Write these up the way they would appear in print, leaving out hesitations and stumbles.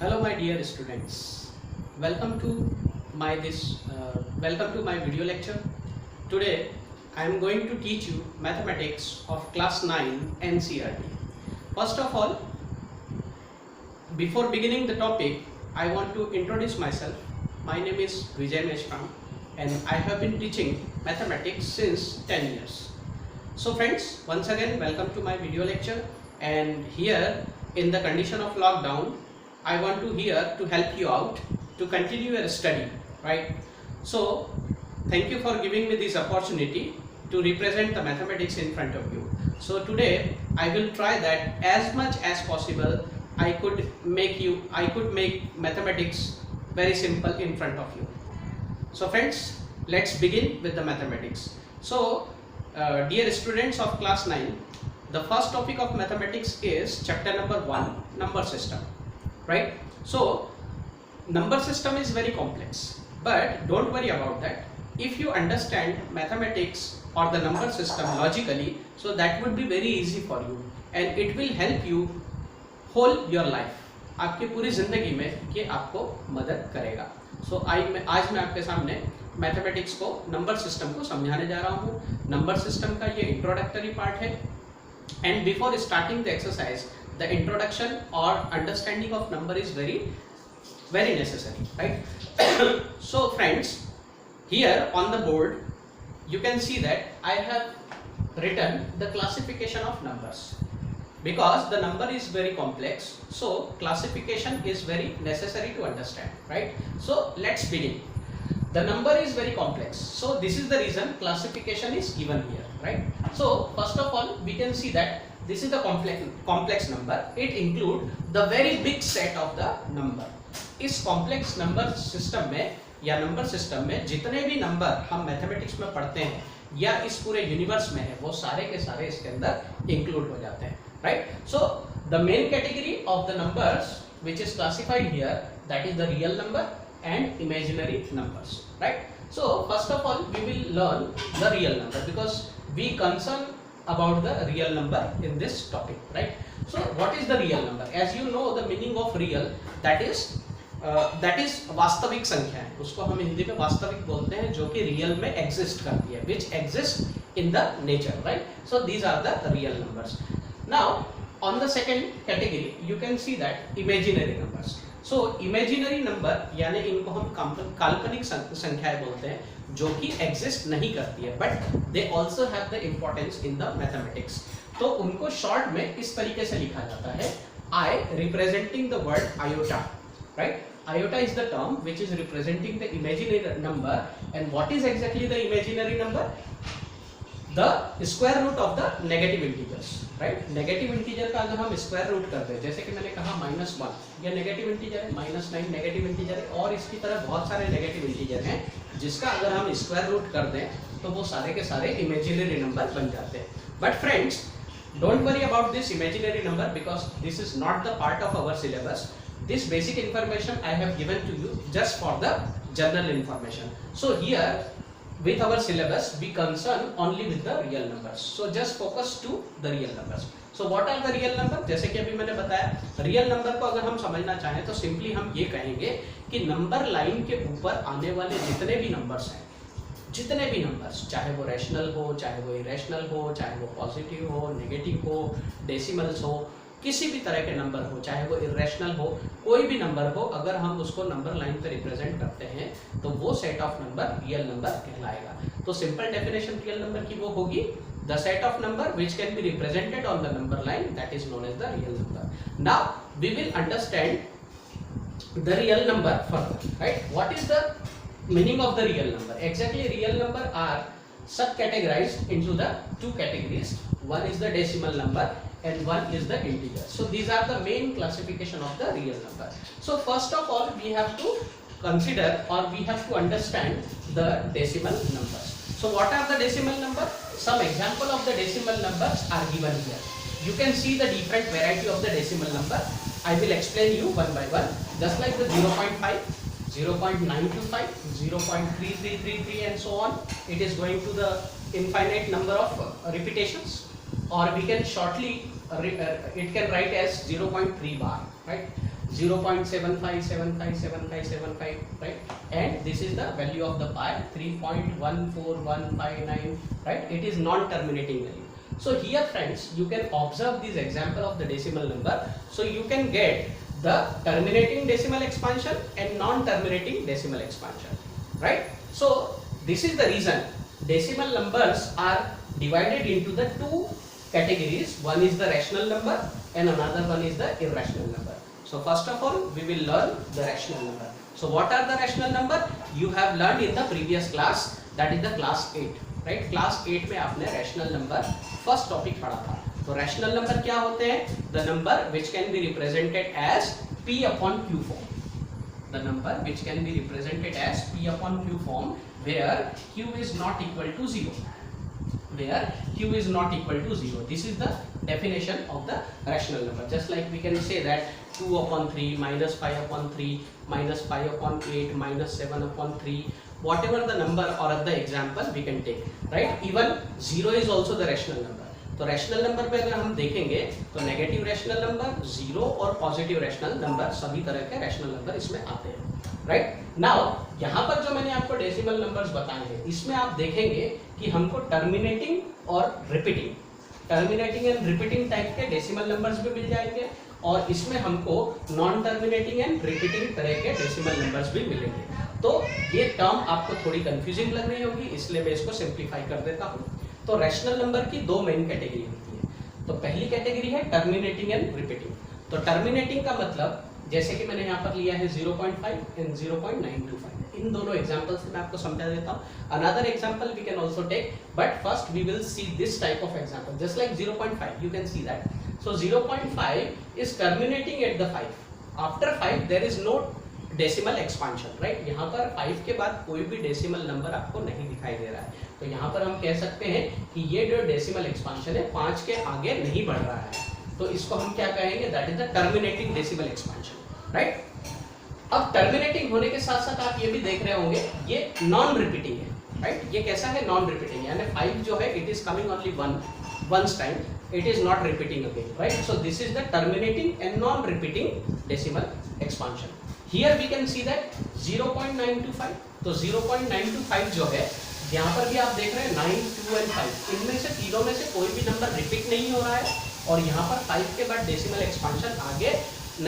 Hello my dear students, welcome to my video lecture. Today I am going to teach you mathematics of class 9 NCERT. First of all, before beginning the topic, I want to introduce myself. My name is Vijay Meshram and I have been teaching mathematics since 10 years. So friends, once again welcome to my video lecture, and here in the condition of lockdown I want to help you out to continue your study, right? So thank you for giving me this opportunity to represent the mathematics in front of you. So today I will try that as much as possible I could make mathematics very simple in front of you. So friends, let's begin with the mathematics. So dear students of class 9, the first topic of mathematics is chapter number 1, number system. Right? So number system is very complex, but don't worry about that. If you understand mathematics or the number system logically, so that would be very easy for you and it will help you whole your life. आपके पूरी जिंदगी में ये आपको मदद करेगा. So आज मैं आपके सामने मैथमेटिक्स को नंबर सिस्टम को समझाने जा रहा हूँ. नंबर सिस्टम का ये इंट्रोडक्टरी पार्ट है, and before starting the exercise, the introduction or understanding of number is very necessary, right? So friends, here on the board you can see that I have written the classification of numbers, because the number is very complex, so classification is very necessary to understand, right? So let's begin. The number is very complex, so this is the reason classification is given here, right? So first of all we can see that this is the complex number. It include the very big set of the number. इस complex number system में या number system में जितने भी number हम mathematics में पढ़ते हैं या इस पूरे universe में है, वो सारे के सारे इसके अंदर include हो जाते हैं, right? So the main category of the numbers which is classified here, that is the real number and imaginary numbers, right? So first of all we will learn the real number, because we concern about the real number in this topic, right? So what is the real number? As you know, the meaning of real, that is वास्तविक संख्या है, उसको हम हिंदी में वास्तविक बोलते हैं, जो कि रियल में एग्जिस्ट करती है, which exist in the nature, right? So these are the real numbers. Now on the second category you can see that imaginary numbers. So imaginary number यानी इनको हम काल्पनिक संख्याएं बोलते हैं, जो कि एग्जिस्ट नहीं करती है, but they also have the importance in the mathematics. तो उनको शॉर्ट में इस तरीके से लिखा जाता है, I representing the word iota, right? Iota is the term which is representing the imaginary number. And what is exactly the imaginary number? The square root of the negative integers, right? Negative integer का अगर हम square root करते हैं, जैसे कि मैंने कहा -1, ये नेगेटिव इंटीजर है, -9 नेगेटिव इंटीजर है, और इसकी तरह बहुत सारे नेगेटिव इंटीजर हैं जिसका अगर हम स्क्वायर रूट कर दें तो वो सारे के सारे इमेजिनरी नंबर बन जाते हैं. But friends, don't worry about this imaginary number, because this is not the part of our syllabus. This basic information I have given to you just for the general information. So here with our syllabus we concern only with the real numbers. So just focus to the real numbers. So what are the real number? जैसे कि अभी मैंने बताया, real number को अगर हम समझना चाहें तो सिंपली हम ये कहेंगे कि नंबर लाइन के ऊपर आने वाले जितने भी नंबर्स हैं, जितने भी नंबर्स, चाहे वो रैशनल हो, चाहे वो इरेशनल हो, चाहे वो पॉजिटिव हो, नेगेटिव हो, डेसिमल्स हो, किसी भी तरह के नंबर हो, चाहे वो इरेशनल हो, कोई भी नंबर हो, अगर हम उसको नंबर लाइन पे रिप्रेजेंट करते हैं तो वो set of number real number कहलाएगा. तो सिंपल डेफिनेशन रियल नंबर की वो होगी, the set of number which can be represented on the number line, that is known as the real number. Now we will understand the real number further, right? What is the meaning of the real number? Exactly, real number are subcategorized into the two categories. One is the decimal number and one is the integer. So these are the main classification of the real number. So first of all we have to consider, or we have to understand the decimal numbers. So what are the decimal number? Some example of the decimal numbers are given here. You can see the different variety of the decimal number. I will explain you one by one. Just like the 0.5, 0.925, 0.3333 and so on. It is going to the infinite number of repetitions. or we can shortly it can write as 0.3 bar, right? 0.75757575, right? And this is the value of the pi, 3.14159, right? It is non-terminating value. So here friends, you can observe this example of the decimal number, so you can get the terminating decimal expansion and non-terminating decimal expansion, right? So this is the reason decimal numbers are divided into the two categories. One is the rational number and another one is the irrational number. So first of all, we will learn the rational number. So what are the rational number? You have learned in the previous class, that is the class 8, right? Class 8 में आपने rational number first topic पढ़ा था. तो rational number क्या होते हैं? The number which can be represented as P upon Q form. The number which can be represented as P upon Q form, where Q is not equal to 0. Where Q is not equal to 0. This is the definition of the rational number. Just like we can say that 2 upon 3 minus 5 upon 3 minus 5 upon 8 minus 7 upon 3. Whatever the number or the example we can take, right? Even 0 is also the rational number. तो rational number पे अगर हम देखेंगे तो negative rational number, zero और positive rational number, सभी तरह के रैशनल नंबर इसमें आते हैं, राइट? नाउ यहाँ पर जो मैंने आपको डेसिमल नंबर्स बताए हैं, इसमें आप देखेंगे कि हमको टर्मिनेटिंग और रिपीटिंग एंड रिपीटिंग टाइप के डेसिमल नंबर्स भी मिल जाएंगे, और इसमें हमको नॉन टर्मिनेटिंग एंड रिपीटिंग तरह के डेसिमल नंबर्स भी मिलेंगे. तो ये टर्म आपको थोड़ी कंफ्यूजिंग लग रही होगी, इसलिए मैं इसको सिंप्लीफाई कर देता हूँ. तो रैशनल नंबर की दो मेन कैटेगरी होती है. तो पहली कैटेगरी है टर्मिनेटिंग एंड रिपीटिंग. तो टर्मिनेटिंग का मतलब, जैसे कि मैंने यहाँ पर लिया है 0.5 एंड 0.925. इन दोनों एग्जांपल्स मैं आपको समझा देता हूँ. Another example we can also take, but first we will see this type of example. Just like 0.5, you can see that. So 0.5 is terminating at the 5. After 5 there is no decimal expansion, right? यहाँ पर 5 के बाद कोई भी decimal number आपको नहीं दिखाई दे रहा है. तो यहाँ पर हम कह सकते हैं कि ये जो डेसिमल एक्सपांशन है 5 के आगे नहीं बढ़ रहा है. तो इसको हम क्या कहेंगे? That is the terminating decimal expansion, right? अब टर्मिनेटिंग होने के साथ साथ आप ये भी देख रहे होंगे ये नॉन रिपीटिंग है, राइट? ये कैसा है? नॉन रिपीटिंग, यानी 5 जो है it is coming only once time, it is not repeating again, right? So this is the terminating and non repeating decimal expansion. Here we can see that 0.925. तो 0.925 जो है, यहाँ पर भी आप देख रहे हैं 9, 2 and 5, इनमें से तीनों में से कोई भी नंबर रिपीट नहीं हो रहा है, और यहाँ पर 5 के बाद डेसिमल एक्सपांशन आगे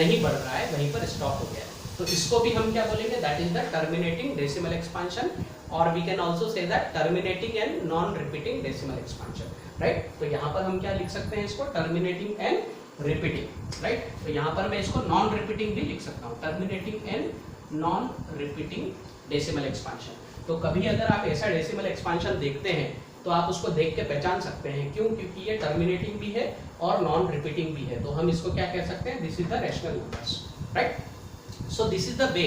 नहीं बढ़ रहा है, वहीं पर स्टॉप हो गया है. तो इसको भी हम क्या बोलेंगे? That is the terminating decimal expansion, और we can also say that terminating and non repeating decimal expansion, right? तो यहाँ पर हम क्या लिख सकते हैं इसको? Terminating and repeating, right? तो यहाँ पर मैं इसको नॉन रिपीटिंग भी लिख सकता हूँ, terminating and non repeating decimal expansion. तो कभी अगर आप ऐसा डेसिमल एक्सपांशन देखते हैं तो आप उसको देख के पहचान सकते हैं. क्यों? क्योंकि ये टर्मिनेटिंग भी है और नॉन रिपीटिंग भी है. तो हम इसको क्या कह सकते हैं? This is the rational numbers, right? So this is the way,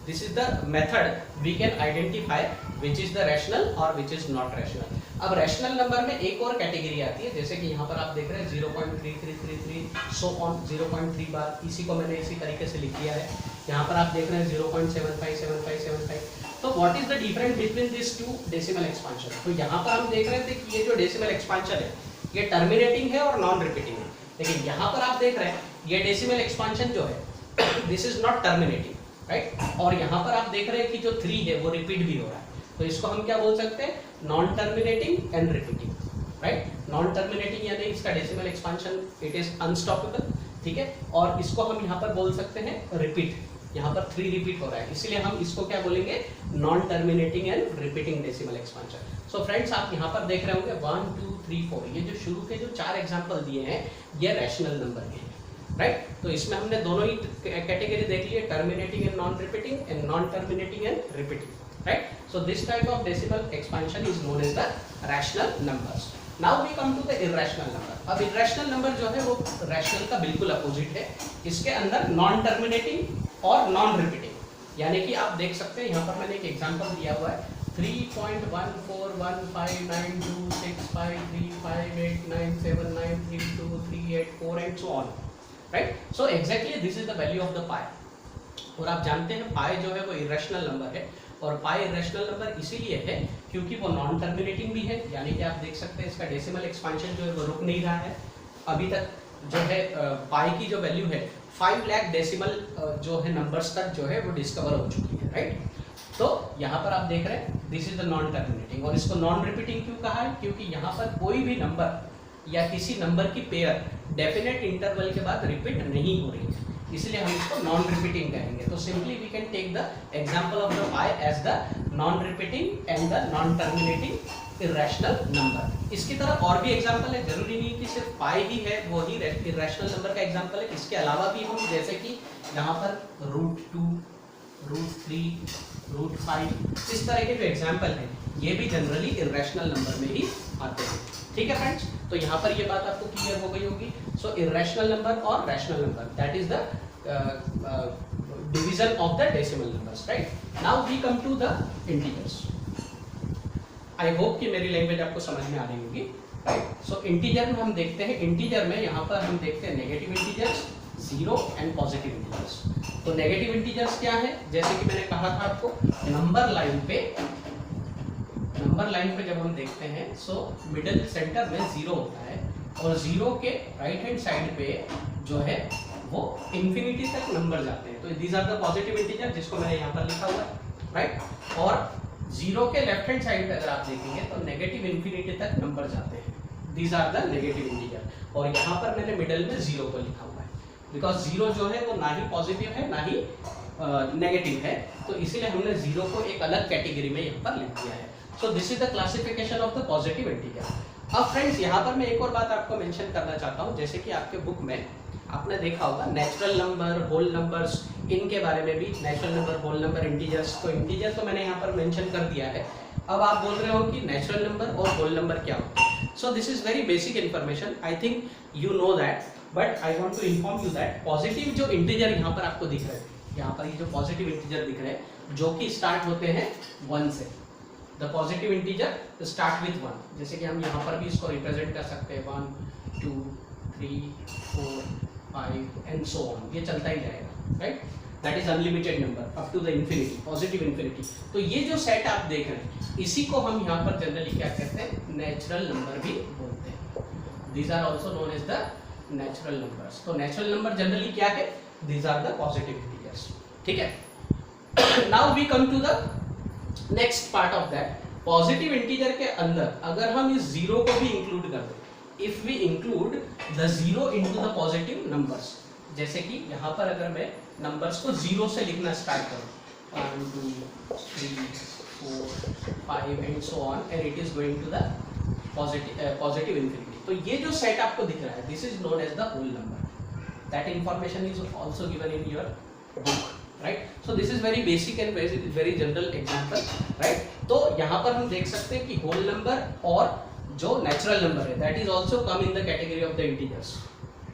this is the method we can identify which is the rational और विच इज नॉट रैशनल. अब रैशनल नंबर में एक और कैटेगरी आती है, जैसे कि यहाँ पर आप देख रहे हैं 0.3333 सो ऑन 0.3 बार, इसी को मैंने इसी तरीके से लिख दिया है. यहाँ पर आप देख रहे हैं 0.757575. तो what is the difference between this two decimal expansion? तो यहाँ पर हम देख रहे थे कि ये जो डेसिमल एक्सपांशन है ये टर्मिनेटिंग है और नॉन रिपीटिंग है, लेकिन यहाँ पर आप देख रहे हैं ये डेसिमल एक्सपांशन जो है this is not terminating, right? और यहाँ पर आप देख रहे हैं कि जो 3 है वो रिपीट भी हो रहा है. तो इसको हम क्या बोल सकते हैं? Non terminating and repeating, right? Non terminating यानी इसका decimal expansion it is unstoppable, ठीक है? और इसको हम यहाँ पर बोल सकते हैं रिपीट. यहाँ पर 3 रिपीट हो रहा है, इसलिए हम इसको क्या बोलेंगे? Non terminating and repeating decimal expansion. So friends, आप यहाँ पर देख रहे होंगे 1, 2, 3, 4, ये जो शुरू के जो 4 एग्जाम्पल दिए हैं ये रैशनल नंबर के हैं, राइट? तो इसमें हमने दोनों ही कैटेगरी देख ली है, terminating and non repeating and non terminating and repeating, right? So this type of decimal expansion is known as the rational numbers. Now we come to the irrational number. अब irrational number जो है वो rational का बिल्कुल opposite है. इसके अंदर non terminating और नॉन रिपीटिंग, यानी कि आप देख सकते हैं यहाँ पर मैंने एक एग्जांपल दिया हुआ है 3.1415923589589793238 and so on, right? So exactly this is the value of the pi. और आप जानते हैं पाई जो है वो इरेशनल नंबर है, और पाई इरेशनल नंबर इसीलिए है क्योंकि वो नॉन टर्मिनेटिंग भी है, यानी कि आप देख सकते हैं इसका डेसिमल एक्सपांशन जो है वो रुक नहीं रहा है. अभी तक जो है पाई की जो वैल्यू है 5 लाख डेसिमल जो है नंबर्स तक जो है वो डिस्कवर हो चुकी है, राइट। तो यहाँ पर आप देख रहे हैं this is the non terminating, और इसको नॉन रिपीटिंग क्यों कहा है, क्योंकि यहाँ पर कोई भी नंबर या किसी नंबर की पेयर डेफिनेट इंटरवल के बाद रिपीट नहीं हो रही है, इसलिए हम इसको नॉन रिपीटिंग कहेंगे। तो simply we can take the example of the pi as the non repeating and the non terminating irrational number. इसकी तरह और भी एग्जांपल है, जरूरी नहीं कि सिर्फ पाई ही है वो ही इरेशनल नंबर का एग्जांपल है, इसके अलावा भी हम जैसे कि यहाँ पर √2, √3, √5 इस तरह के जो एग्जांपल हैं ये भी जनरली इरेशनल नंबर में ही आते हैं, ठीक है फ्रेंड्स। तो यहाँ पर ये बात आपको क्लियर हो गई होगी। सो इरेशनल नंबर और rational number, that is the division of the decimal numbers, right. Now we come to the integers. I hope कि मेरी लैंग्वेज आपको समझ में आ रही होगी, राइट। सो इंटीजर में हम देखते हैं, इंटीजर में यहाँ पर हम देखते हैं negative integers, zero and positive integers. तो नेगेटिव इंटीजर्स क्या है, जैसे कि मैंने कहा था आपको, नंबर लाइन पे जब हम देखते हैं सो मिडिल सेंटर में जीरो होता है, और जीरो के राइट हैंड साइड पे जो है वो इंफिनिटी तक नंबर जाते हैं, तो these are the positive integer, जिसको मैंने यहाँ पर लिखा हुआ है, राइट। और जीरो के लेफ्ट हैंड साइड पे अगर आप देखेंगे तो नेगेटिव इंफिनिटी तक नंबर जाते हैं, these are the negative integer. और यहाँ पर मैंने मिडिल में जीरो को लिखा हुआ है, बिकॉज जीरो जो है वो ना ही पॉजिटिव है ना ही नेगेटिव है, तो इसीलिए हमने जीरो को एक अलग कैटेगरी में यहाँ पर लिख दिया है। सो this is the classification of the positive integer. अब फ्रेंड्स यहाँ पर मैं एक और बात आपको मेंशन करना चाहता हूँ, जैसे कि आपके बुक में आपने देखा होगा नेचुरल नंबर, होल नंबर्स, इनके बारे में भी, natural number, whole number, integers. तो इंटीजर तो मैंने यहाँ पर मेंशन कर दिया है। अब आप बोल रहे हो कि नेचुरल नंबर और होल नंबर क्या होते हैं। So this is very basic information, I think you know that, but I want to inform you that positive जो इंटीजर यहाँ पर आपको दिख रहे हैं, यहाँ पर ये जो पॉजिटिव इंटीजर दिख रहे हैं जो कि स्टार्ट होते हैं 1 से, the positive integer start with 1, जैसे कि हम यहाँ पर भी इसको रिप्रेजेंट कर सकते हैं 1 2 3 4 5 एंड सो ऑन, ये चलता ही जाएगा, right. That is unlimited number up to the infinity, positive infinity. तो ये जो सेट आप देख रहे हैं इसी को हम यहाँ पर जनरली क्या कहते हैं, नेचुरल नंबर भी बोलते हैं। These are also known as the natural numbers. तो नेचुरल नंबर जनरली क्या है, these are the positive integers, ठीक है। Now we come to the next part of that. Positive integer के अंदर अगर हम इस जीरो को भी इंक्लूड कर दें, if we include the zero into the positive numbers, जैसे कि यहाँ पर अगर मैं नंबर्स को जीरो से लिखना स्टार्ट करूँ 1 2 3 4 5 and so on, and it is going to the positive infinity, तो ये जो सेट आपको दिख रहा है this is known as the whole number. That information is also given in your book, right. So this is very basic and very general example, right. तो यहाँ पर हम देख सकते हैं कि होल नंबर और जो नेचुरल नंबर है that is also come in the category of the integers,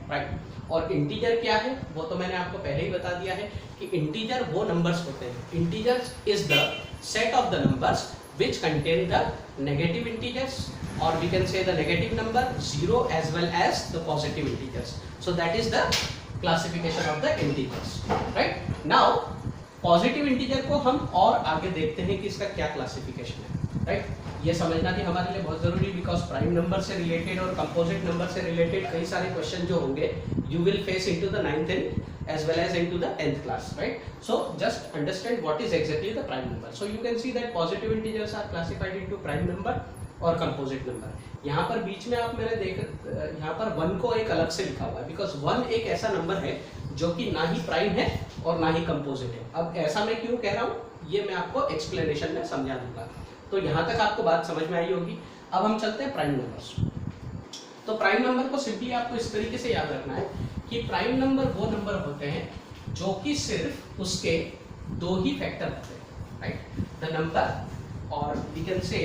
right. और इंटीजर क्या है वो तो मैंने आपको पहले ही बता दिया है कि इंटीजर वो नंबर्स होते हैं, integers is the set of the numbers which contain the negative integers, or we can say the negative number, zero as well as the positive integers. So that is the classification of the integers, right? Now positive integer को हम और आगे देखते हैं कि इसका क्या classification है, राइट। ये समझना भी हमारे लिए बहुत जरूरी, बिकॉज प्राइम नंबर से रिलेटेड और कंपोजिट नंबर से रिलेटेड कई सारे क्वेश्चन जो होंगे you will face into the 9th and as well as into the 10th class, right? So just understand what is exactly the prime number. So you can see that positive integers are classified into prime number और composite number. यहाँ पर बीच में आप मैंने यहाँ पर 1 को एक अलग से लिखा हुआ है, बिकॉज 1 एक ऐसा नंबर है जो कि ना ही प्राइम है और ना ही कंपोजिट है। अब ऐसा मैं क्यों कह रहा हूँ ये मैं आपको एक्सप्लेनेशन में समझा दूंगा। तो यहाँ तक आपको बात समझ में आई होगी। अब हम चलते हैं प्राइम नंबर्स। तो प्राइम नंबर को सिंपली आपको इस तरीके से याद रखना है कि प्राइम नंबर वो नंबर होते हैं जो कि सिर्फ उसके 2 ही फैक्टर होते हैं, राइट। द नंबर और we can say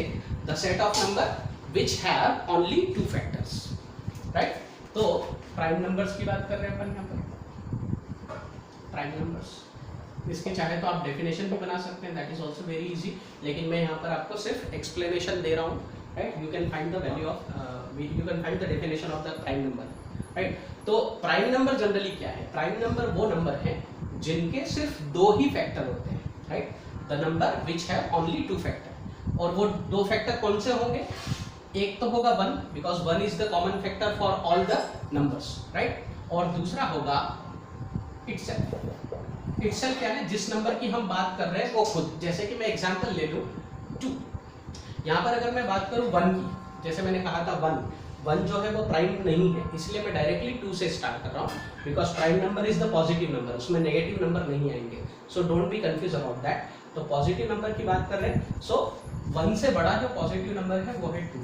the set of number which have only 2 factors, right. तो प्राइम नंबर्स की बात कर रहे हैं अपन यहाँ पर, प्राइम नंबर्स। इसके चाहे तो आप डेफिनेशन भी बना सकते हैं, that is also very easy, लेकिन मैं यहाँ पर आपको सिर्फ एक्सप्लेनेशन दे रहा हूँ, right. You can find the value of you can find the definition of the prime number, right. तो प्राइम नंबर जनरली क्या है, प्राइम नंबर वो नंबर है जिनके सिर्फ 2 ही फैक्टर होते हैं, right. The number which have only 2 factor, और वो 2 फैक्टर कौन से होंगे, एक तो होगा 1 because 1 is the common factor for all the numbers, right. और दूसरा होगा इटसेल्फ यानी जिस नंबर की हम बात कर रहे हैं वो खुद। जैसे कि मैं एग्जांपल ले लूं 2, यहाँ पर अगर मैं बात करूं 1 की, जैसे मैंने कहा था 1 जो है वो प्राइम नहीं है, इसलिए मैं डायरेक्टली 2 से स्टार्ट कर रहा हूँ, because prime number is the positive number, उसमें नेगेटिव नंबर नहीं आएंगे। So don't be confuse about that. तो पॉजिटिव नंबर की बात कर रहे हैं, सो 1 से बड़ा जो पॉजिटिव नंबर है वो है 2।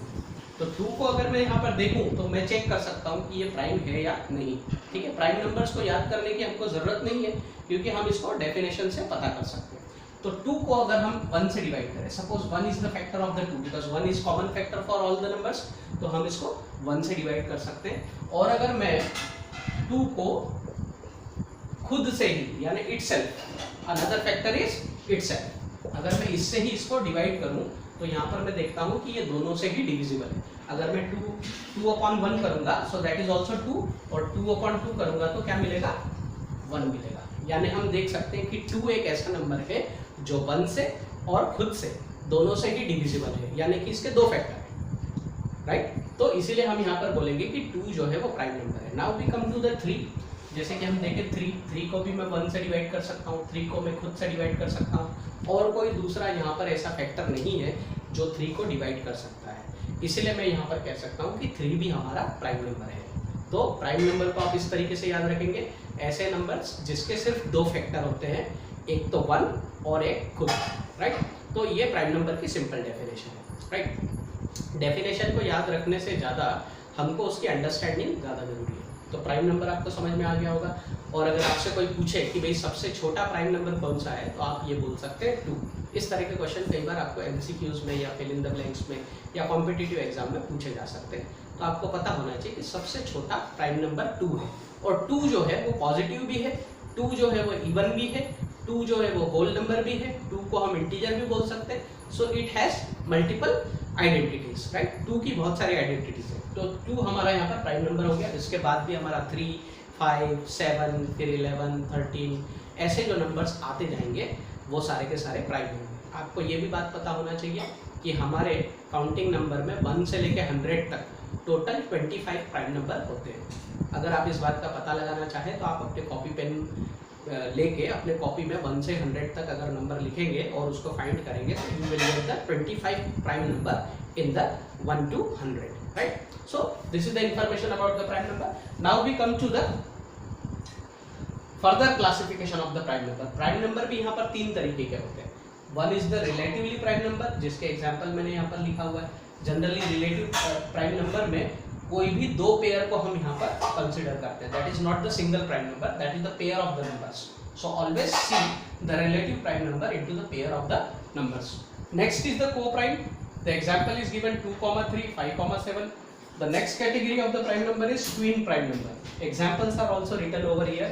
तो 2 को अगर मैं यहाँ पर देखूं तो मैं चेक कर सकता हूँ कि ये प्राइम है या नहीं। ठीक है, प्राइम नंबर्स को याद करने की हमको जरूरत नहीं है, क्योंकि हम इसको डेफिनेशन से पता कर सकते हैं। तो 2 को अगर हम 1 से डिवाइड करें, suppose 1 is the factor of the 2, because 1 is common factor for all the numbers, तो हम इसको 1 से डिवाइड कर सकते हैं। और अगर मैं 2 को खुद से ही यानी itself, another factor is itself, अगर मैं इससे ही इसको डिवाइड करूं तो यहाँ पर मैं देखता हूँ कि ये दोनों से ही डिविजिबल है। अगर मैं 2/1 करूंगा सो दैट इज ऑल्सो 2, और 2/2 करूंगा तो क्या मिलेगा, 1 मिलेगा। यानी हम देख सकते हैं कि 2 एक ऐसा नंबर है जो 1 से और खुद से दोनों से ही डिविजिबल है, यानी कि इसके 2 फैक्टर है, राइट। तो इसीलिए हम यहाँ पर बोलेंगे कि 2 जो है वो प्राइम नंबर है। Now we come to the 3। जैसे कि हम देखें 3 को भी मैं 1 से डिवाइड कर सकता हूँ, 3 को मैं खुद से डिवाइड कर सकता हूँ, और कोई दूसरा यहाँ पर ऐसा फैक्टर नहीं है जो 3 को डिवाइड कर सकता है। इसीलिए मैं यहाँ पर कह सकता हूँ कि 3 भी हमारा प्राइम नंबर है। तो प्राइम नंबर को आप इस तरीके से याद रखेंगे, ऐसे नंबर्स जिसके सिर्फ 2 फैक्टर होते हैं, एक तो 1 और एक खुद, राइट। तो ये प्राइम नंबर की सिंपल डेफिनेशन है, राइट। डेफिनेशन को याद रखने से ज़्यादा हमको उसकी अंडरस्टैंडिंग ज़्यादा जरूरी है। तो प्राइम नंबर आपको समझ में आ गया होगा। और अगर आपसे कोई पूछे कि भाई सबसे छोटा प्राइम नंबर कौन सा है, तो आप ये बोल सकते हैं 2। इस तरह के क्वेश्चन कई बार आपको MCQs में या फिल इन द ब्लैंक्स में या कॉम्पिटिटिव एग्जाम में पूछे जा सकते हैं। तो आपको पता होना चाहिए कि सबसे छोटा प्राइम नंबर 2 है, और 2 जो है वो पॉजिटिव भी है, 2 जो है वो इवन भी है, 2 जो है वो होल नंबर भी है, 2 को हम इंटीजर भी बोल सकते हैं। So it has multiple identities, right. 2 की बहुत सारी आइडेंटिटीज है। तो 2 हमारा यहाँ पर प्राइम नंबर हो गया। इसके बाद भी हमारा 3, 5, 7, फिर 11, 13 ऐसे जो नंबर्स आते जाएंगे वो सारे के सारे प्राइम होंगे। आपको ये भी बात पता होना चाहिए कि हमारे काउंटिंग नंबर में 1 से लेके 100 तक टोटल 25 प्राइम नंबर होते हैं। अगर आप इस बात का पता लगाना चाहें तो आप अपने कॉपी पेन लेके अपने कॉपी में 1 से 100 तक अगर नंबर लिखेंगे और उसको फाइंड करेंगे तो you will get the 25 prime number in the 1 to 100, right? So this is the information about the prime number. Now we come to the further classification of the prime number. Prime number भी यहाँ पर 3 तरीके के होते हैं। One is the relatively prime number, जिसके example मैंने यहाँ पर लिखा हुआ है। जनरली रिलेटिव प्राइम नंबर में कोई भी 2 पेयर को हम यहाँ पर कंसिडर करते हैं। That is not the single prime number, that is the pair of the numbers. So always see the relative prime number into the pair of the numbers. Next is the co-prime. The example is given 2,3, 5,7. The next category of the prime number is twin prime number. Examples are also written over here: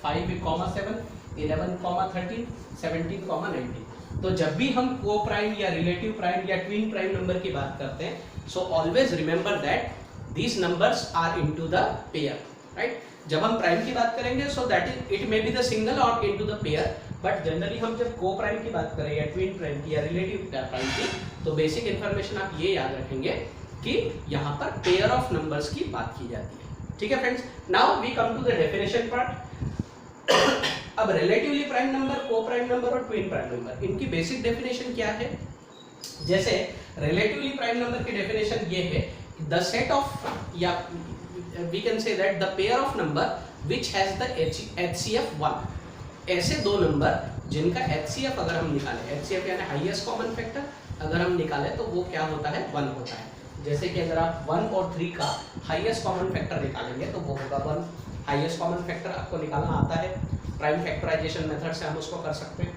5,7, 11,13, 17,19. तो जब भी हम को prime या relative prime या twin prime number की बात करते हैं, so always remember that these numbers are into the pair, right? जब हम प्राइम की बात करेंगे so that is it may be the single or into the pair, but generally हम जब को प्राइम की बात करें या ट्विन प्राइम की या रिलेटिव प्राइम की, तो बेसिक इन्फॉर्मेशन आप ये याद रखेंगे कि यहाँ पर पेयर ऑफ नंबर्स की बात की जाती है। ठीक है friends, now we come to the definition part. अब रिलेटिवली प्राइम नंबर, को प्राइम नंबर और ट्विन प्राइम नंबर, इनकी बेसिक डेफिनेशन क्या है? जैसे रिलेटिवली प्राइम नंबर की डेफिनेशन ये है, the set of, yeah, we can say that the pair of number which has the HCF 1, ऐसे 2 नंबर जिनका HCF अगर हम निकालें, HCF यानी हाईएस्ट कॉमन फैक्टर अगर हम निकालें तो वो क्या होता है, 1 होता है। जैसे कि अगर आप 1 और 3 का हाईएस्ट कॉमन फैक्टर निकालेंगे तो वो होगा 1। हाईएस्ट कॉमन फैक्टर आपको निकालना आता है, प्राइम फैक्टराइजेशन मेथड से हम उसको कर सकते हैं।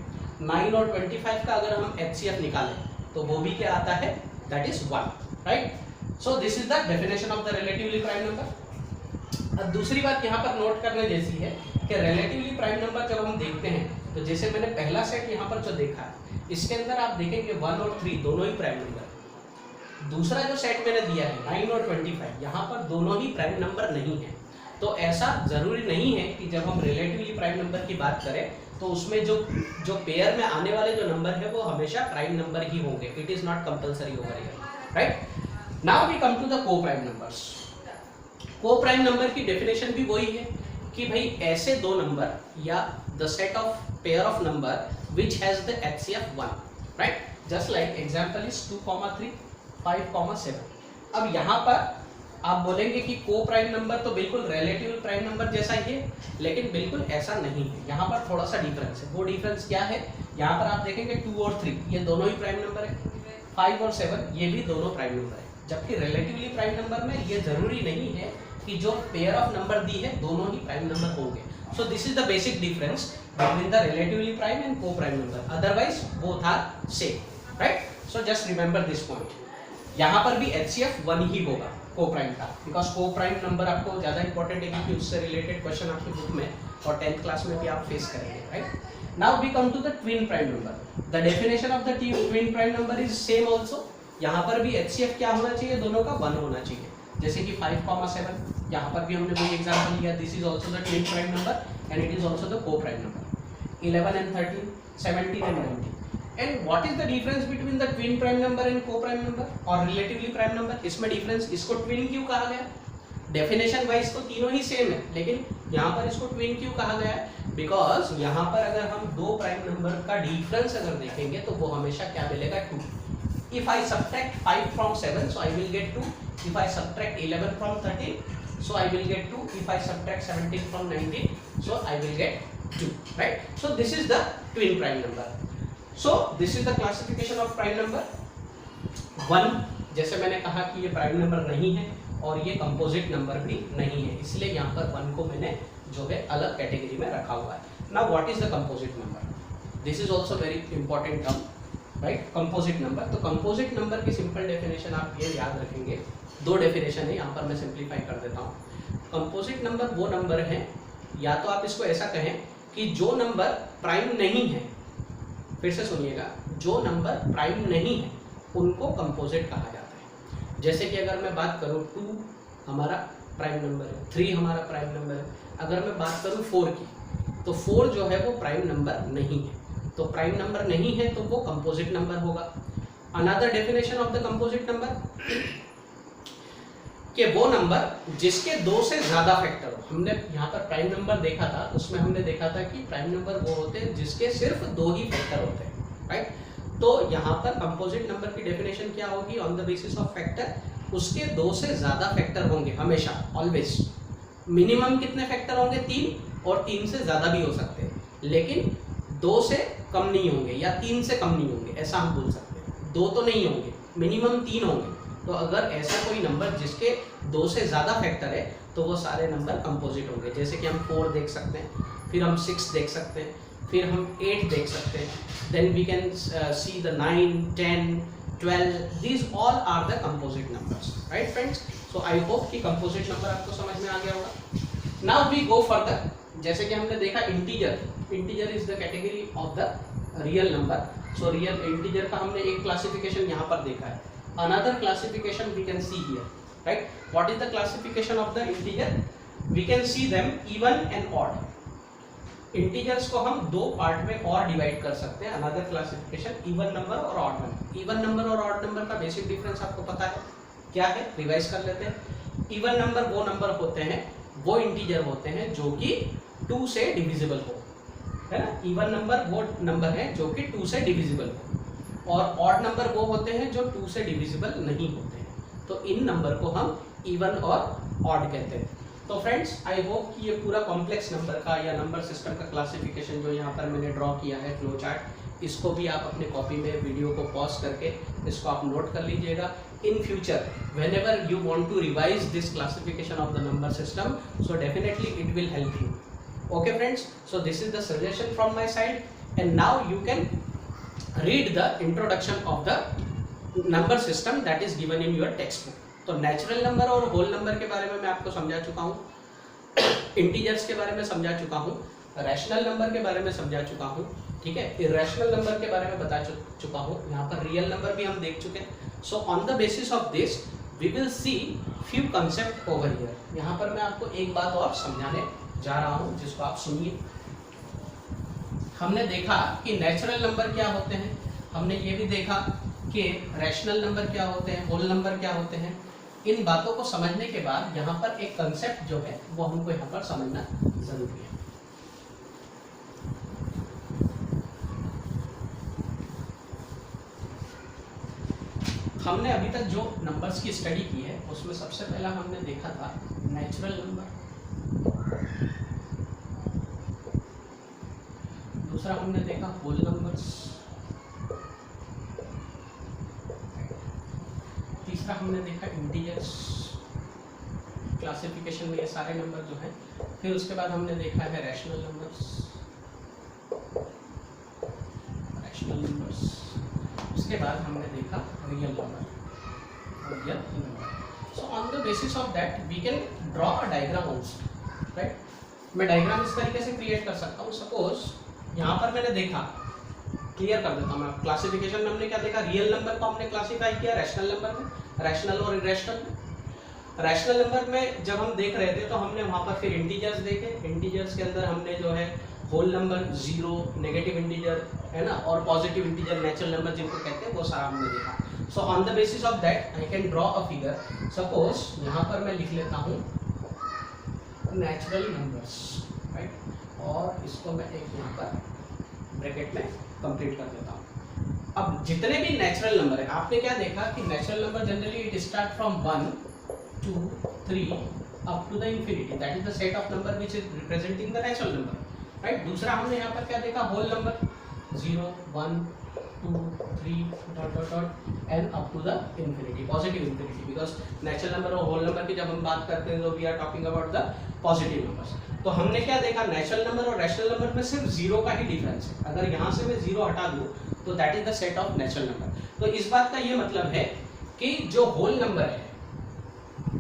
9 और 25 का अगर हम HCF निकालें तो वो भी क्या आता है, that is 1, right? So this is the definition of the relatively prime number. अब दूसरी बात यहाँ पर नोट करने जैसी है कि relatively prime number जब हम देखते हैं तो जैसे मैंने पहला सेट यहाँ पर जो देखा है, इसके अंदर आप देखेंगे 1 और 3 दोनों ही प्राइम नंबर। दूसरा जो सेट मैंने दिया है 9 और 25, यहाँ पर दोनों ही प्राइम नंबर नहीं है। तो ऐसा जरूरी नहीं है कि जब हम रिलेटिवली प्राइम नंबर की बात करें तो उसमें जो पेयर में आने वाले जो नंबर है वो हमेशा प्राइम नंबर ही होंगे। It is not compulsory over here, right? Now we come to the co-prime numbers. Co-prime number की डेफिनेशन भी वही है कि भाई ऐसे दो नंबर या the set of pair of number which has the HCF 1, right? Just like example is 2,3, 5,7। अब यहाँ पर आप बोलेंगे कि को प्राइम नंबर तो बिल्कुल रिलेटिव प्राइम नंबर जैसा ही है, लेकिन बिल्कुल ऐसा नहीं है। यहाँ पर थोड़ा सा डिफरेंस है। वो डिफरेंस क्या है? यहाँ पर आप देखेंगे 2 और 3 ये दोनों ही प्राइम नंबर है, 5 और 7 ये भी दोनों प्राइम नंबर है। जबकि रिलेटिवली प्राइम नंबर में ये जरूरी नहीं है कि जो पेयर ऑफ नंबर दी है दोनों ही प्राइम नंबर होंगे। So this is the basic difference between the relatively prime and co prime number, otherwise both are same, right? So just remember this point. यहाँ पर भी HCF 1 ही होगा को प्राइम का, because को प्राइम नंबर आपको ज्यादा इंपॉर्टेंट है क्योंकि उससे रिलेटेड क्वेश्चन आपकी बुक में और 10th क्लास में भी आप फेस करेंगे, right? Now we come to the twin prime number. The definition of the twin prime number is same also. यहाँ पर भी HCF क्या होना चाहिए? दोनों का 1 होना चाहिए। जैसे कि 5,7 यहाँ पर भी हमने वही एग्जांपल लिया, this is also the twin prime number and it is also the को prime number. 11 and 13, 17 and 19। And what is the difference between the twin prime number and co-prime number और relatively prime number? इसमें difference, इसको twin क्यों कहा गया? Definition wise तो तीनों ही same है, लेकिन यहाँ पर इसको ट्विन क्यों कहा गया है? बिकॉज यहाँ पर अगर हम दो प्राइम नंबर का डिफरेंस अगर देखेंगे तो वो हमेशा क्या मिलेगा? 2। If I subtract 5 from 7, so I will get 2. If I subtract 11 from 13, so I will get 2. If I subtract 17 from 19, so I will get 2. Right? So this is the twin prime number. So this is the classification of prime number. 1 जैसे मैंने कहा कि ये prime number नहीं है और ये composite number भी नहीं है, इसलिए यहाँ पर 1 को मैंने जो है अलग कैटेगरी में रखा हुआ है। Now what is the composite number? This is also very important term, right? Composite number. तो कंपोजिट नंबर की सिंपल डेफिनेशन आप ये याद रखेंगे, 2 डेफिनेशन है, यहाँ पर मैं सिंप्लीफाई कर देता हूँ। कंपोजिट नंबर वो नंबर है, या तो आप इसको ऐसा कहें कि जो नंबर प्राइम नहीं है, फिर से सुनिएगा, जो नंबर प्राइम नहीं है उनको कंपोजिट कहा जाता है। जैसे कि अगर मैं बात करूँ 2 हमारा प्राइम नंबर है, 3 हमारा प्राइम नंबर है। अगर मैं बात करूँ 4 की, तो 4 जो है वो प्राइम नंबर नहीं है, तो प्राइम नंबर नहीं है तो वो कंपोजिट नंबर होगा। Another definition of the composite number कि वो नंबर जिसके 2 से ज्यादा फैक्टर हो। हमने यहाँ पर प्राइम नंबर देखा था, उसमें हमने देखा था कि प्राइम नंबर वो होते हैं जिसके सिर्फ 2 ही फैक्टर होते हैं, राइट? तो यहाँ पर कंपोजिट नंबर की डेफिनेशन क्या होगी? On the basis of factor, उसके 2 से ज्यादा फैक्टर होंगे हमेशा, ऑलवेज। मिनिमम कितने फैक्टर होंगे? 3, और 3 से ज्यादा भी हो सकते हैं, लेकिन 2 से कम नहीं होंगे या 3 से कम नहीं होंगे, ऐसा हम बोल सकते हैं। 2 तो नहीं होंगे, मिनिमम 3 होंगे। तो अगर ऐसा कोई नंबर जिसके 2 से ज़्यादा फैक्टर है तो वो सारे नंबर कंपोजिट होंगे। जैसे कि हम 4 देख सकते हैं, फिर हम 6 देख सकते हैं, फिर हम 8 देख सकते हैं, then we can see the 9, 10, 12, these all are the composite numbers, right friends? So I hope कि कंपोजिट नंबर आपको समझ में आ गया होगा। Now we go further. जैसे कि हमने देखा integer, integer is the category of the real number. So real integer का हमने एक क्लासिफिकेशन यहाँ पर देखा है। Another classification we can see here, right? What is the classification of the integer? We can see them even and odd. Integers को हम 2 part में और डिवाइड कर सकते हैं। Another classification, even number और odd number. Even number और odd number का बेसिक डिफरेंस आपको पता है क्या है? रिवाइज कर लेते हैं। Even number वो नंबर होते हैं, वो इंटीजर होते हैं जो कि 2 से डिविजिबल हो, है ना? इवन नंबर वो नंबर है जो कि 2 से डिविजिबल हो, और ऑड नंबर वो होते हैं जो 2 से डिविजिबल नहीं होते हैं। तो इन नंबर को हम इवन और ऑड कहते हैं। तो फ्रेंड्स, आई होप कि ये पूरा कॉम्प्लेक्स नंबर का या नंबर सिस्टम का क्लासिफिकेशन जो यहाँ पर मैंने ड्रॉ किया है फ्लो चार्ट, इसको भी आप अपने कॉपी में वीडियो को पॉज करके इसको आप नोट कर लीजिएगा। In future whenever you want to revise this classification of the number system, so definitely it will help you. Okay friends, so this is the suggestion from my side, and now you can read the introduction of the number system that is given in your textbook. तो natural number और whole number के बारे में मैं आपको समझा चुका हूँ, इंटीजर्स के बारे में समझा चुका हूँ, रैशनल नंबर के बारे में समझा चुका हूँ, ठीक है, इरेशनल नंबर के बारे में बता चुका हूँ, यहाँ पर रियल नंबर भी हम देख चुके हैं। So on the basis of this we will see few concept over here. यहाँ पर मैं आपको एक बात और समझाने जा रहा हूँ जिसको आप सुनिए। हमने देखा कि नेचुरल नंबर क्या होते हैं, हमने ये भी देखा कि रैशनल नंबर क्या होते हैं, होल नंबर क्या होते हैं, इन बातों को समझने के बाद यहाँ पर एक कंसेप्ट जो है वो हमको यहाँ पर समझना जरूरी है। हमने अभी तक जो नंबर्स की स्टडी की है उसमें सबसे पहला हमने देखा था नेचुरल नंबर, दूसरा हमने देखा होल नंबर्स, तीसरा हमने देखा इंटीजर्स, क्लासिफिकेशन में ये सारे नंबर जो हैं। फिर उसके बाद हमने देखा है रैशनल नंबर्स, उसके बाद हमने देखा real number. So on the basis of that we can draw a diagram also, right. मैं डायग्राम इस तरीके से क्रिएट कर सकता हूँ। सपोज यहाँ पर मैंने देखा, क्लियर कर देता हूँ मैं, क्लासिफिकेशन में हमने क्या देखा, रियल नंबर को हमने क्लासिफाई किया रैशनल नंबर में, रैशनल और इरेशनल में। रैशनल नंबर में जब हम देख रहे थे तो हमने वहाँ पर फिर इंटीजर्स देखे, इंटीजर्स के अंदर हमने जो है whole number, zero, negative integer है ना, और पॉजिटिव इंटीजर, नेचुरल नंबर जिनको कहते हैं, वो सारा हमने देखा। सो on the basis of that I can draw a figure. Suppose यहाँ पर मैं लिख लेता हूँ नेचुरल नंबर्स, राइट, और इसको मैं एक यहाँ पर ब्रैकेट में कंप्लीट कर देता हूँ। अब जितने भी नेचुरल नंबर है, आपने क्या देखा कि natural number generally it start from 1 2 3 up to the infinity, that is the set of number which is representing the natural number, right. दूसरा हमने यहाँ पर क्या देखा, whole number 0 1 2 3 dot dot dot and up to the infinity, positive infinity, because natural number और whole number की जब हम बात करते हैं तो we are talking about the positive numbers. तो हमने क्या देखा, नेचुरल नंबर और रैशनल नंबर में सिर्फ जीरो का ही डिफरेंस है। अगर यहाँ से मैं जीरो हटा दूँ तो that is the set of natural number. तो इस बात का ये मतलब है कि जो होल नंबर है,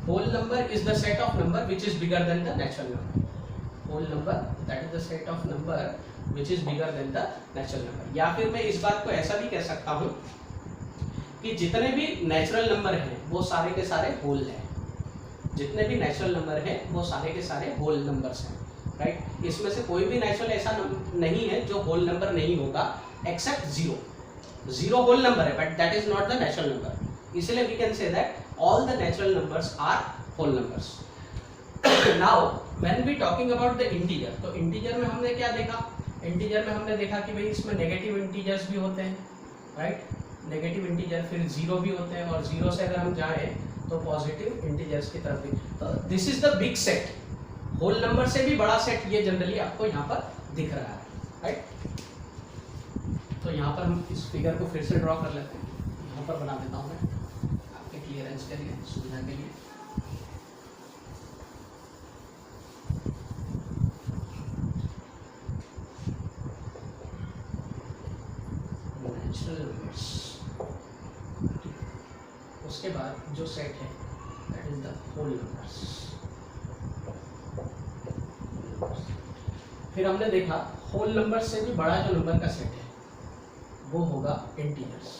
whole number is the set of number which is bigger than the natural number. Whole number that is the set of number which is bigger than the natural number. या फिर मैं इस बात को ऐसा भी कह सकता हूँ कि जितने भी नेचुरल नंबर हैं वो सारे के सारे होल हैं, जितने भी नेचुरल नंबर हैं वो सारे के सारे होल नंबर्स हैं, राइट। इसमें से कोई भी नेचुरल ऐसा नहीं है जो होल नंबर नहीं होगा, except zero. Zero whole number है but that is not the natural number, इसलिए we can say that all the natural numbers are whole numbers. Now when we talking about the integer, तो integer में हमने क्या देखा, integer में हमने देखा कि भाई इसमें नेगेटिव इंटीजर्स भी होते हैं, राइट, नेगेटिव इंटीजर, फिर जीरो भी होते हैं, और जीरो से अगर हम जाएं तो पॉजिटिव इंटीजर्स की तरफ भी। तो this is the big set, whole number से भी बड़ा सेट ये जनरली आपको यहाँ पर दिख रहा है, राइट। तो यहाँ पर हम इस फिगर को फिर से ड्रॉ कर लेते हैं, यहाँ पर बना देता हूँ मैं क्लियरेंस के लिए, सुविधा के लिए। नेचुरल नंबर्स, उसके बाद जो सेट है that is the whole numbers. फिर हमने देखा होल नंबर से भी बड़ा जो नंबर का सेट है वो होगा इंटीजर्स।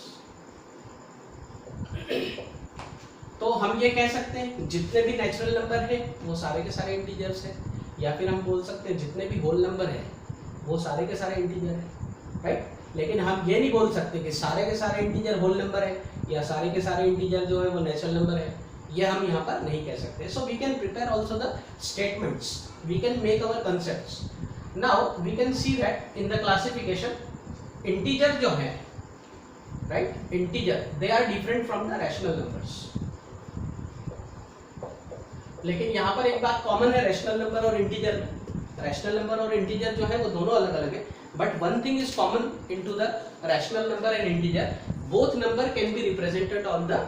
तो हम ये कह सकते हैं जितने भी नेचुरल नंबर है वो सारे के सारे इंटीजर्स हैं, या फिर हम बोल सकते हैं जितने भी होल नंबर है वो सारे के सारे इंटीजर हैं, राइट। लेकिन हम ये नहीं बोल सकते कि सारे के सारे इंटीजर होल नंबर है या सारे के सारे इंटीजर जो है वो नेचुरल नंबर है, ये हम यहाँ पर नहीं कह सकते। So we can prepare also the statements, we can make our concepts. Now we can see that in the classification integer जो है, राइट, integer they are different from the rational numbers. लेकिन यहाँ पर एक बात कॉमन है रैशनल नंबर और इंटीजर में। रैशनल नंबर और इंटीजर जो है वो दोनों अलग अलग है, but one thing is common into the rational number and integer, both number can be represented on the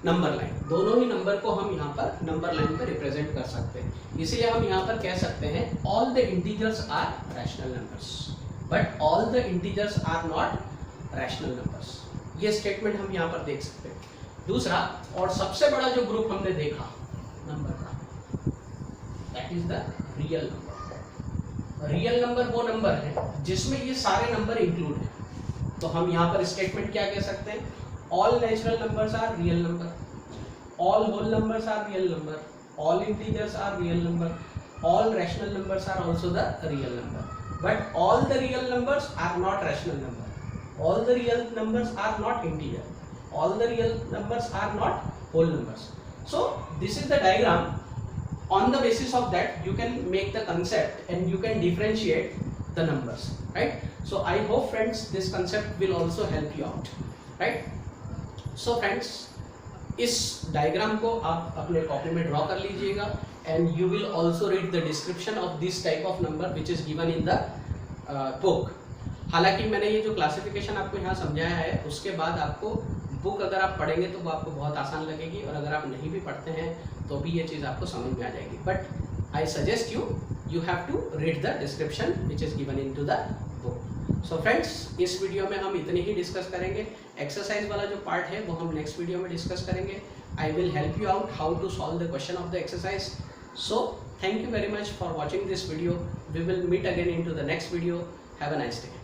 number line. दोनों ही नंबर को हम यहाँ पर नंबर लाइन पर रिप्रेजेंट कर सकते हैं, इसलिए हम यहाँ पर कह सकते हैं all the integers are rational numbers but all the integers are not rational numbers. ये स्टेटमेंट हम यहाँ पर देख सकते हैं। दूसरा और सबसे बड़ा जो ग्रुप हमने देखा नंबर का, that is the real number. Real number वो नंबर है जिसमें ये सारे नंबर इंक्लूड हैं। तो हम यहाँ पर स्टेटमेंट क्या कह सकते हैं, all natural numbers are real number, all whole numbers are real number, all integers are real number, all rational numbers are also the real number, but all the real numbers are not rational number, all the real numbers are not integer, all the real numbers are not whole numbers. So this is the diagram. On the basis of that you can make the concept and you can differentiate the numbers, right? So I hope friends this concept will also help you out, right? So friends, इस diagram को आप अपने copy में draw कर लीजिएगा and you will also read the description of this type of number which is given in the book. हालांकि मैंने ये जो क्लासिफिकेशन आपको यहाँ समझाया है उसके बाद आपको बुक अगर आप पढ़ेंगे तो वो आपको बहुत आसान लगेगी, और अगर आप नहीं भी पढ़ते हैं तो भी ये चीज़ आपको समझ में आ जाएगी। But I suggest you have to read the description which is given in to the book. So friends, इस वीडियो में हम इतनी ही डिस्कस करेंगे। एक्सरसाइज वाला जो पार्ट है वो हम नेक्स्ट वीडियो में डिस्कस करेंगे। I will help you out how to solve the question of the exercise. So thank you very much for watching this video. We will meet again into the next video. Have a nice day.